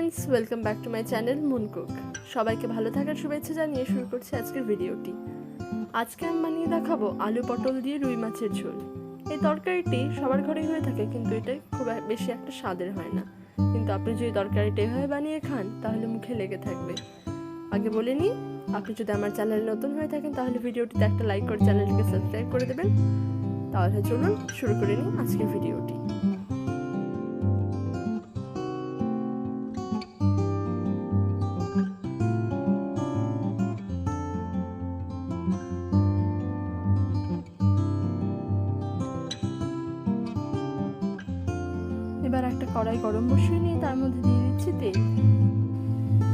Friends, welcome back to my channel moon cook. সবাইকে ভালো থাকার শুভেচ্ছা জানিয়ে শুরু করছি আজকের ভিডিওটি। আজকে আমি বানিয়ে দেখাবো আলু পটল দিয়ে রুই মাছের ঝোল। এই তরকারিটি সবার ঘরেই হয়ে থাকে, কিন্তু এটা খুব বেশি একটা স্বাদের হয় না। কিন্তু আপনি যদি তরকারিটা এভাবে বানিয়ে খান তাহলে মুখে লেগে থাকবে। আগে বলে নিই, আপনি যদি আমার চ্যানেলে নতুন হয়ে থাকেন তাহলে ভিডিওটিতে একটা লাইক করে চ্যানেলটিকে সাবস্ক্রাইব করে দেবেন। তাহলে চলুন শুরু করে নিই আজকের ভিডিওটি। এবার একটা কড়াই গরম বসিয়ে নিয়ে তার মধ্যে দিয়ে দিচ্ছি তেল।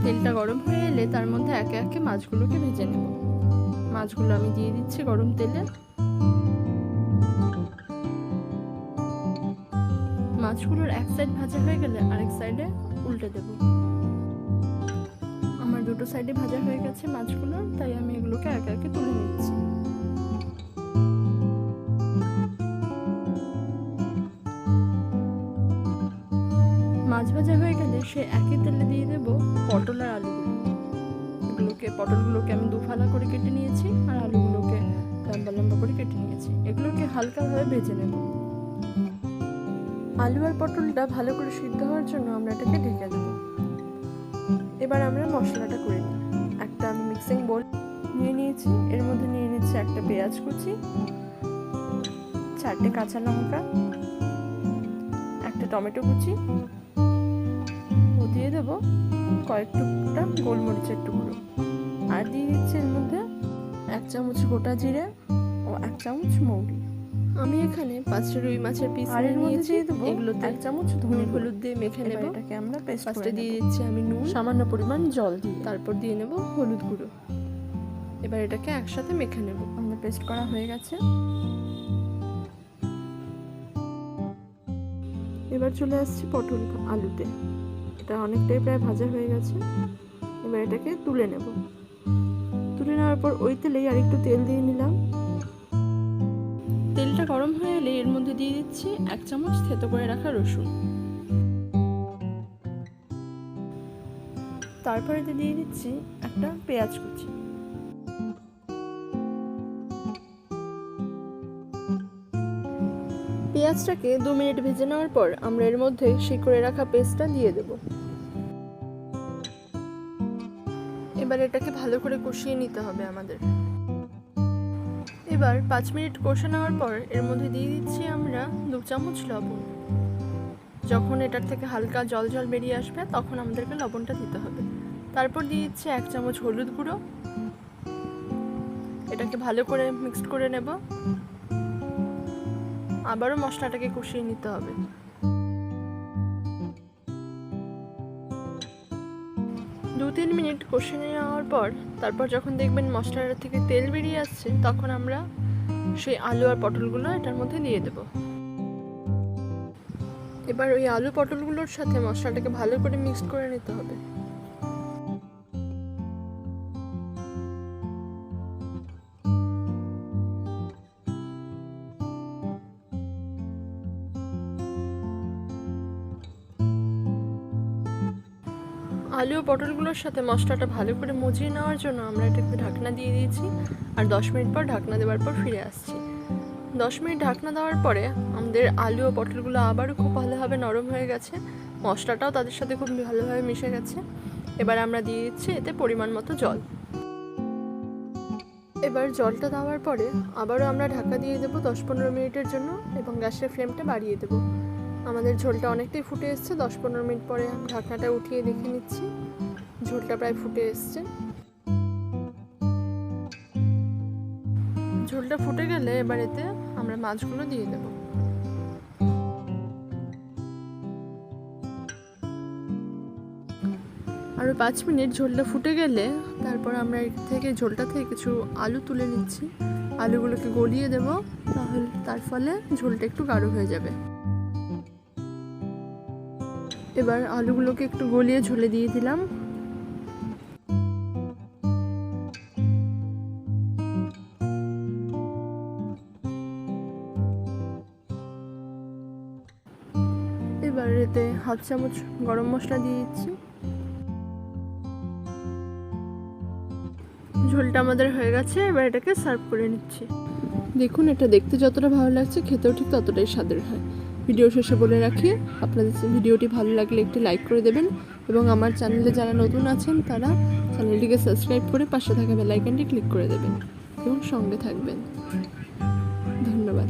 তেলটা গরম হয়ে এলে তার মধ্যে একে একে মাছগুলোকে ভেজে নেব। মাছগুলো আমি দিয়ে দিচ্ছি গরম তেলে। মাছগুলোর এক সাইড ভাজা হয়ে গেলে আরেক সাইডে উল্টে দেব। আমার দুটো সাইডে ভাজা হয়ে গেছে মাছগুলো, তাই আমি এগুলোকে একে একে তুলে নিচ্ছি। মাছ ভাজা হয়ে গেলে সে একই তেলে দিয়ে দেব পটল আর আলুগুলো। পটলগুলোকে আমি দুফালা করে কেটে নিয়েছি আর আলুগুলোকে লম্বা লম্বা করে কেটে নিয়েছি। এগুলোকে হালকাভাবে ভেজে নেব। আলু আর পটলটা ভালো করে সিদ্ধ হওয়ার জন্য আমরা এটাকে ঢেকে দেব। এবার আমরা মশলাটা করে নিই। একটা আমি মিক্সিং বোল নিয়ে নিয়েছি, এর মধ্যে নিয়ে নিচ্ছি একটা পেঁয়াজ কুচি, 4টে কাঁচা লঙ্কা, একটা টমেটো কুচি, ও দিয়ে দেবো কয়েক টুকটা গোলমরিচের টুকরো, আর দিয়ে দিচ্ছি এর মধ্যে 1 চামচ গোটা জিরে ও 1 চামচ মৌরি। আমি এখানে 5টা রুই মাছের পিস নিয়েছি, এগুলোতে 1 চামচ ধনে হলুদ দিয়ে মেখে নেব। এটাকে আমরা ফার্স্টে দিয়ে দিচ্ছি আমি নুন, সামান্য পরিমাণ জল দিয়ে, তারপর দিয়ে নেব হলুদ গুঁড়ো। এবার এটাকে একসাথে মেখে নেব। আমাদের পেস্ট করা হয়ে গেছে। এবার চলে আসছি পটল আলুতে। এটা অনেকটাই প্রায় ভাজা হয়ে গেছে। এবার এটাকে তুলে নেব। তুলে নেওয়ার পর ওই তেলেই আরেকটু তেল দিয়ে নিলাম। তেলটা গরম হয়ে এলে এর মধ্যে দিয়ে দিচ্ছি 1 চামচ থেতো করে রাখা রসুন। তারপরে দিয়ে দিচ্ছি একটা পেঁয়াজ কুচি। পেঁয়াজটাকে 2 মিনিট ভেজে নেওয়ার পর আমরা এর মধ্যে করে রাখা পেস্টটা দিয়ে দেব। এবার এটাকে ভালো করে কষিয়ে নিতে হবে আমাদের। এবার 5 মিনিট কষে নেওয়ার পর এর মধ্যে দিয়ে দিচ্ছি আমরা 2 চামচ লবণ। যখন এটার থেকে হালকা জল জল বেরিয়ে আসবে তখন আমাদেরকে লবণটা দিতে হবে। তারপর দিয়ে দিচ্ছি 1 চামচ হলুদ গুঁড়ো। এটাকে ভালো করে মিক্সড করে নেব। আবারও মশলাটাকে কষিয়ে নিতে হবে। দু 3 মিনিট কষিয়ে নেওয়ার পর তারপর যখন দেখবেন মশলাটা থেকে তেল বেরিয়ে আসছে তখন আমরা সেই আলু আর পটলগুলো এটার মধ্যে দিয়ে দেব। এবার ওই আলু পটলগুলোর সাথে মশলাটাকে ভালো করে মিক্সড করে নিতে হবে। আলু ও পটলগুলোর সাথে মশলাটা ভালো করে মজিয়ে নেওয়ার জন্য আমরা এটাকে ঢাকনা দিয়ে দিয়েছি, আর 10 মিনিট পর ঢাকনা দেওয়ার পর ফিরে আসছি। 10 মিনিট ঢাকনা দেওয়ার পরে আমাদের আলু ও পটলগুলো আবারও খুব ভালোভাবে নরম হয়ে গেছে, মশলাটাও তাদের সাথে খুব ভালোভাবে মিশে গেছে। এবার আমরা দিয়ে দিচ্ছি এতে পরিমাণ মতো জল। এবার জলটা দেওয়ার পরে আবারও আমরা ঢাকা দিয়ে দেবো 10-15 মিনিটের জন্য, এবং গ্যাসের ফ্লেমটা বাড়িয়ে দেবো। আমাদের ঝোলটা অনেকটাই ফুটে এসছে। 10-15 মিনিট পরে ঢাকনাটা উঠিয়ে দেখে নিচ্ছি, ঝোলটা প্রায় ফুটে এসছে। ঝোলটা ফুটে গেলে এবার এতে আমরা মাছগুলো দিয়ে দেব। আরও 5 মিনিট ঝোলটা ফুটে গেলে তারপর আমরা এর থেকে ঝোলটা থেকে কিছু আলু তুলে নিচ্ছি। আলুগুলোকে গলিয়ে দেব, তাহলে তার ফলে ঝোলটা একটু গাঢ় হয়ে যাবে। এবার আলুগুলোকে একটু গলিয়ে ঝোলে দিয়ে দিলাম। এবার এতে 1/2 চামচ গরম মশলা দিয়ে দিচ্ছি, ঝোলটা আমাদের হয়ে গেছে, এবার এটাকে সার্ভ করে নিচ্ছি। দেখুন, এটা দেখতে যতটা ভালো লাগছে খেতেও ঠিক ততটাই স্বাদের হয়। ভিডিও শেষে বলে রাখি, আপনাদের ভিডিওটি ভালো লাগলে একটি লাইক করে দেবেন এবং আমার চ্যানেলে যারা নতুন আছেন তারা চ্যানেলটিকে সাবস্ক্রাইব করে পাশে থাকা বেল আইকনটি ক্লিক করে দেবেন এবং সঙ্গে থাকবেন। ধন্যবাদ।